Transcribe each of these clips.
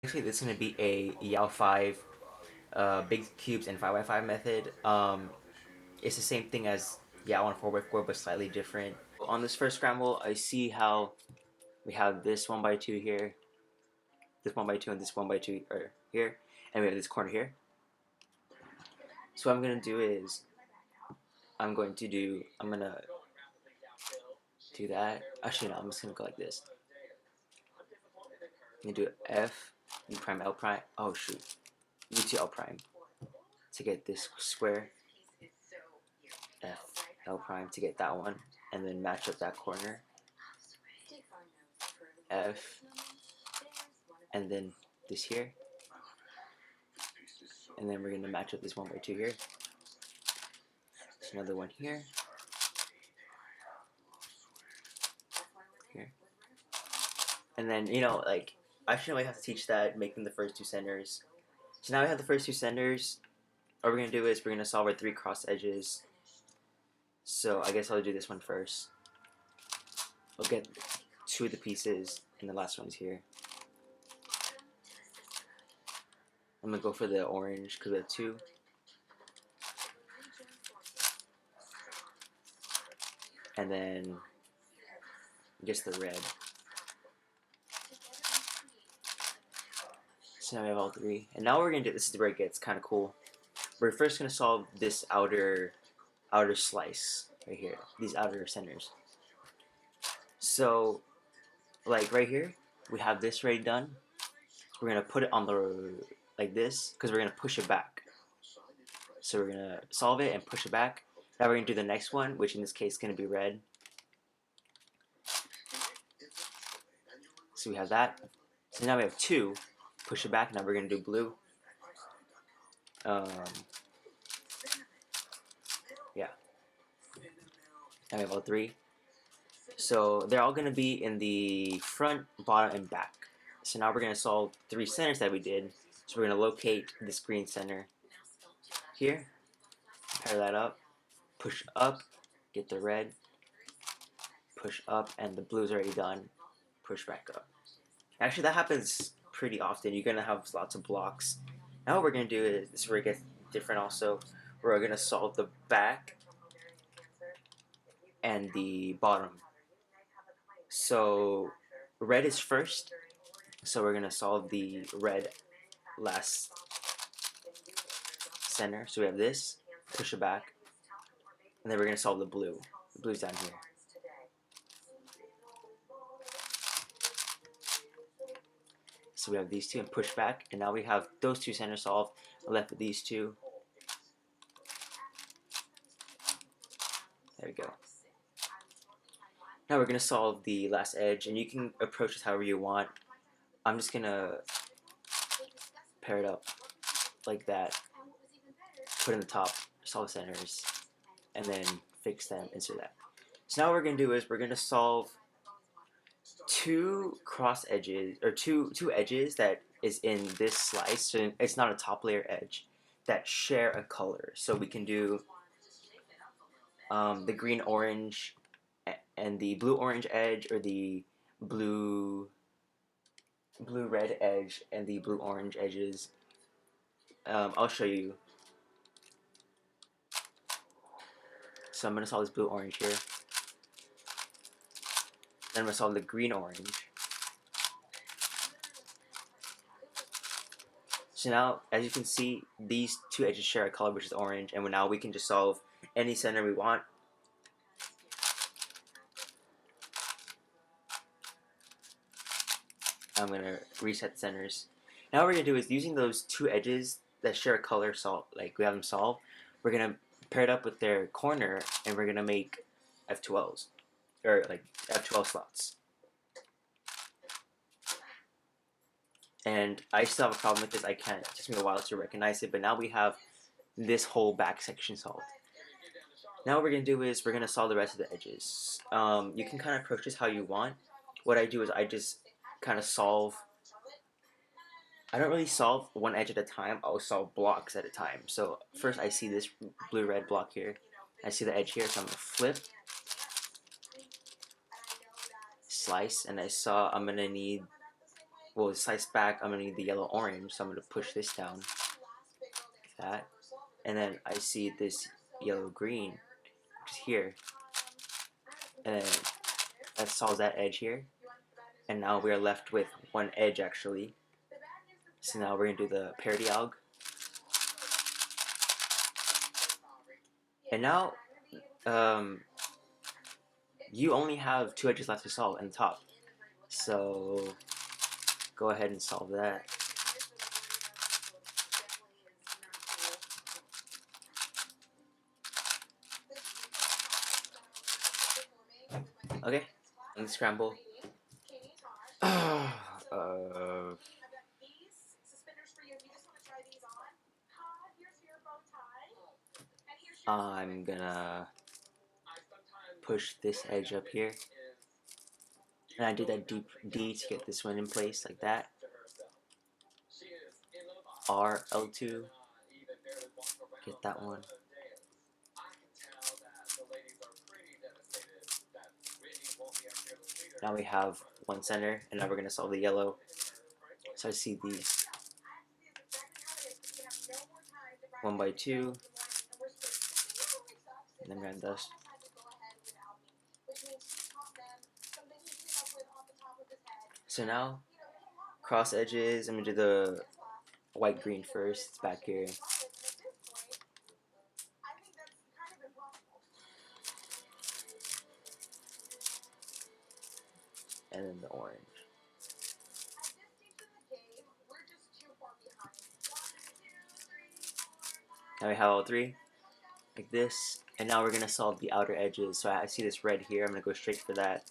Basically, this is going to be a Yau5 big cubes and 5x5 method. It's the same thing as Yau on 4x4, but slightly different. On this first scramble, I see how we have this 1x2 here, this 1x2, and this 1x2 are here, and we have this corner here. So what I'm going to do is, I'm going to do that. Actually, no, I'm just going to go like this. I'm going to do F, U prime, L prime. Oh, shoot. U2 L prime to get this square. F, L prime to get that one, and then match up that corner. F, and then this here, and then we're going to match up this 1x2 here. There's another one here, here, and then like I should really have to teach that, making the first two centers. So now we have the first two centers. What we're going to do is we're going to solve our 3 cross edges. So I guess I'll do this one first. We'll get 2 of the pieces, and the last one's here. I'm going to go for the orange because we have 2. And then just the red. So now we have all 3. And now what we're going to do, this is where it gets kind of cool. We're first going to solve this outer slice right here, these outer centers. So, like right here, we have this already done. We're going to put it on the, like this, because we're going to push it back. So we're going to solve it and push it back. Now we're going to do the next one, which in this case is going to be red. So we have that. So now we have 2. Push it back. Now we're going to do blue. Yeah. Now we have all 3. So they're all going to be in the front, bottom, and back. So now we're going to solve 3 centers that we did. So we're going to locate this green center here. Pair that up. Push up. Get the red. Push up. And the blue's already done. Push back up. Actually, that happens pretty often. You're going to have lots of blocks. Now what we're going to do is, this is where it gets different also. We're going to solve the back and the bottom. So red is first. So we're going to solve the red last center. So we have this. Push it back. And then we're going to solve the blue. The blue's down here. So we have these 2 and push back, and now we have those 2 centers solved. We're left with these 2. There we go. Now we're going to solve the last edge, and you can approach this however you want. I'm just going to pair it up like that, put it in the top, solve the centers, and then fix them, insert that. So now what we're going to do is we're going to solve 2 cross edges, or two edges that is in this slice, so it's not a top layer edge, that share a color. So we can do the green orange and the blue orange edge, or the blue red edge and the blue orange edges. I'll show you. So I'm going to solve this blue orange here. Then I'm going to solve the green orange. So now, as you can see, these 2 edges share a color, which is orange, and now we can just solve any center we want. I'm going to reset centers. Now what we're going to do is, using those 2 edges that share a color, like we have them solved, we're going to pair it up with their corner, and we're going to make F12s, or like F12 slots. And I still have a problem with this. I can't. It takes me a while to recognize it, but now we have this whole back section solved. Now what we're going to do is we're going to solve the rest of the edges. You can kind of approach this how you want. What I do is I just kind of solve. I don't really solve one edge at a time. I'll solve blocks at a time. So first I see this blue-red block here. I see the edge here, so I'm going to flip, slice, and I'm going to need well, slice back, I'm gonna need the yellow orange, so I'm gonna push this down like that, and then I see this yellow green, which is here, and that solves that edge here, and now we are left with one edge actually. So now we're gonna do the parity alg, and now you only have two edges left to solve in the top, so go ahead and solve that. Okay, unscramble. I'm gonna push this edge up here, and I do that deep D to get this one in place like that. R, L2, get that one. Now we have one center, and now we're gonna solve the yellow. So I see these 1 by 2, and then random dust. So now, cross edges, I'm gonna do the white green first, it's back here. And then the orange. Now we have all three, like this, and now we're gonna solve the outer edges. So I see this red here, I'm gonna go straight for that.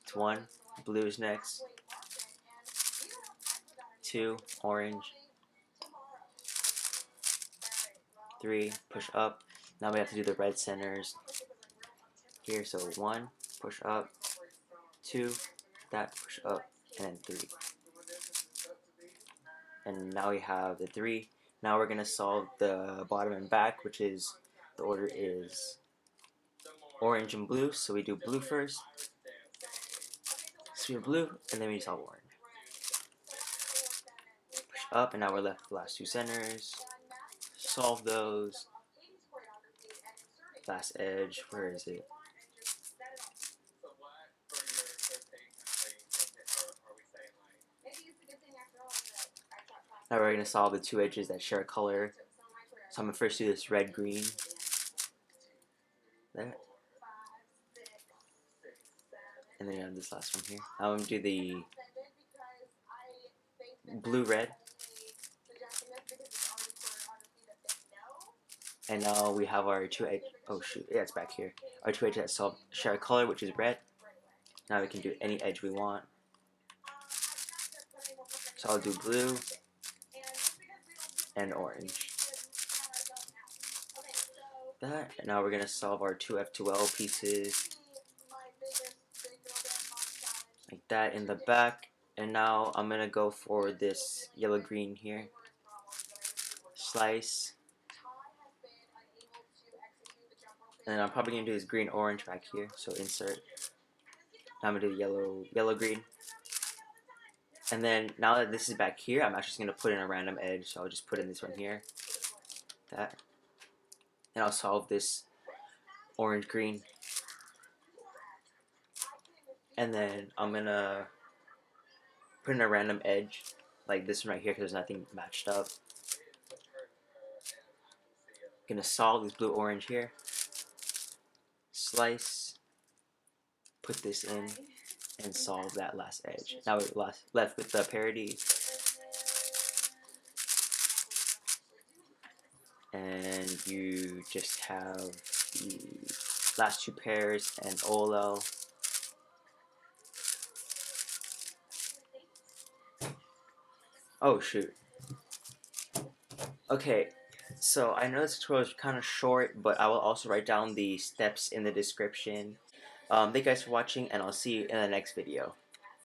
It's 1, blue is next, 2, orange, 3, push up. Now we have to do the red centers here, so 1, push up, 2, that, push up, and then 3. And now we have the 3. Now we're gonna solve the bottom and back, which is, the order is orange and blue, so we do blue first. So we have blue, and then we solve orange. Push up, and now we're left with the last 2 centers. Solve those. Last edge, where is it? Now we're going to solve the 2 edges that share a color. So I'm going to first do this red-green. There. And then I have this last one here. Now I'm going to do the blue-red. And now we have our 2 edges. Oh shoot, yeah, it's back here. Our 2 edges that share a color, which is red. Now we can do any edge we want. So I'll do blue and orange. That, and now we're gonna solve our 2F2L pieces like that in the back. And now I'm gonna go for this yellow green here. Slice. And I'm probably gonna do this green orange back here. So insert. Now I'm gonna do the yellow green. And then now that this is back here, I'm actually just gonna put in a random edge. So I'll just put in this one here. That. And I'll solve this orange green. And then I'm gonna put in a random edge like this one right here because there's nothing matched up. Gonna solve this blue orange here. Slice. Put this in and solve that last edge. Now we're left with the parity. And you just have the last 2 pairs and OLL. Oh shoot. Okay, so I know this tutorial is kind of short, but I will also write down the steps in the description. Thank you guys for watching, and I'll see you in the next video.